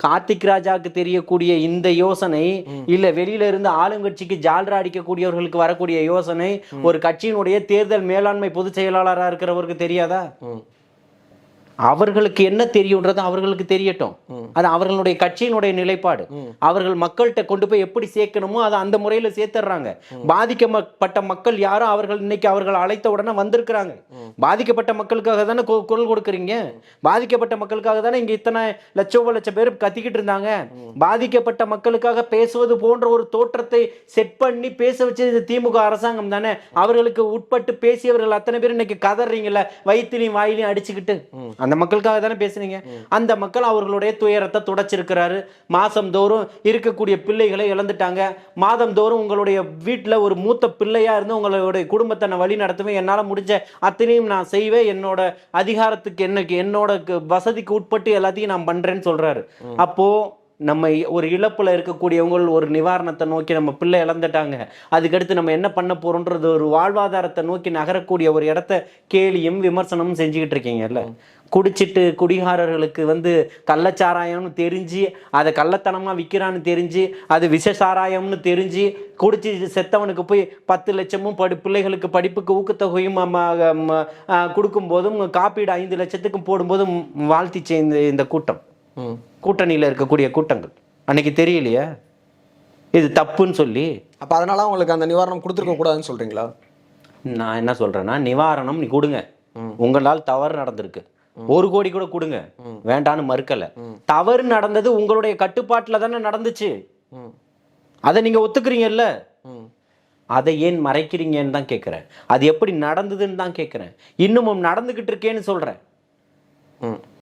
கார்த்திக் ராஜாவுக்கு தெரியக்கூடிய இந்த யோசனை இல்ல வெளியில இருந்து ஆளுங்கட்சிக்கு ஜால்ரா அடிக்கக்கூடியவர்களுக்கு வரக்கூடிய யோசனை ஒரு கட்சியினுடைய தேர்தல் மேலாண்மை பொதுச் செயலாளராக இருக்கிறவருக்கு தெரியாதா? அவர்களுக்கு என்ன தெரியும்ன்றது அவர்களுக்கு தெரியட்டும். அது அவர்களுடைய கட்சியினுடைய நிலைப்பாடு. அவர்கள் மக்கள்கிட்ட கொண்டு போய் எப்படி சேர்க்கணுமோ அதை அந்த முறையில் சேர்த்துறாங்க. பாதிக்கப்பட்ட மக்கள் யாரோ அவர்கள் இன்னைக்கு அவர்கள் அழைத்த உடனே வந்திருக்கிறாங்க. பாதிக்கப்பட்ட மக்களுக்காக தானே குரல் கொடுக்குறீங்க. பாதிக்கப்பட்ட மக்களுக்காக தானே இங்க இத்தனை லட்சம் பேர் கத்திக்கிட்டு இருந்தாங்க. பாதிக்கப்பட்ட மக்களுக்காக பேசுவது போன்ற ஒரு தோற்றத்தை செட் பண்ணி பேச வச்சது திமுக அரசாங்கம் தானே. அவர்களுக்கு உட்பட்டு பேசியவர்கள் அத்தனை பேர் இன்னைக்கு கதறீங்கல்ல, வயிற்றுலையும் வாயிலையும் அடிச்சுக்கிட்டு. அந்த மக்களுக்காக தானே பேசுனீங்க. அந்த மக்கள் அவர்களுடைய துயரத்தை துடைச்சிருக்கிறாரு. மாசம்தோறும் இருக்கக்கூடிய பிள்ளைகளை இழந்துட்டாங்க. மாதந்தோறும் உங்களுடைய வீட்டில் ஒரு மூத்த பிள்ளையா இருந்து உங்களுடைய குடும்பத்தை நான் வழி நடத்துவேன், என்னால் முடிஞ்ச அத்தனையும் நான் செய்வேன், என்னோட அதிகாரத்துக்கு என்னோட வசதிக்கு உட்பட்டு எல்லாத்தையும் நான் பண்றேன்னு சொல்றாரு. அப்போ நம்ம ஒரு இழப்புல இருக்கக்கூடியவங்க ஒரு நிவாரணத்தை நோக்கி நம்ம பிள்ளை இழந்துட்டாங்க, அதுக்கடுத்து நம்ம என்ன பண்ண போறோன்றது ஒரு வாழ்வாதாரத்தை நோக்கி நகரக்கூடிய ஒரு இடத்த கேலியும் விமர்சனமும் செஞ்சுக்கிட்டு இருக்கீங்கல்ல. குடிச்சிட்டு குடிகாரர்களுக்கு கள்ளச்சாராயம்னு தெரிஞ்சு அதை கள்ளத்தனமாக விற்கிறான்னு தெரிஞ்சு அது விஷசாராயம்னு தெரிஞ்சு குடிச்சு செத்தவனுக்கு போய் 10 லட்சமும் பிள்ளைகளுக்கு படிப்புக்கு ஊக்கத்தொகையும் கொடுக்கும்போதும் காப்பீடு 5 லட்சத்துக்கும் போடும்போதும் வாழ்த்திச்சு இந்த கூட்டம், கூட்டணியில் இருக்கக்கூடிய கூட்டங்கள். அன்னைக்கு தெரியலையா இது தப்புன்னு சொல்லி? அப்போ அதனால உங்களுக்கு அந்த நிவாரணம் கொடுத்துருக்க கூடாதுன்னு சொல்றீங்களா? நான் என்ன சொல்றேன்னா, நிவாரணம் நீ கொடுங்க, உங்களால் தவறு நடந்திருக்கு, 1 கோடி கூட கொடுங்க, வேண்டான்னு மறுக்கல. தவறு நடந்தது உங்களுடைய கட்டுப்பாட்டில் தானே நடந்துச்சு, அதை நீங்க ஒத்துக்கிறீங்கல்ல. அதை ஏன் மறைக்கிறீங்கன்னு தான் கேட்கிறேன். அது எப்படி நடந்ததுன்னு தான் கேட்கிறேன். இன்னமும் நடந்துகிட்டு இருக்கேன்னு சொல்றேன்.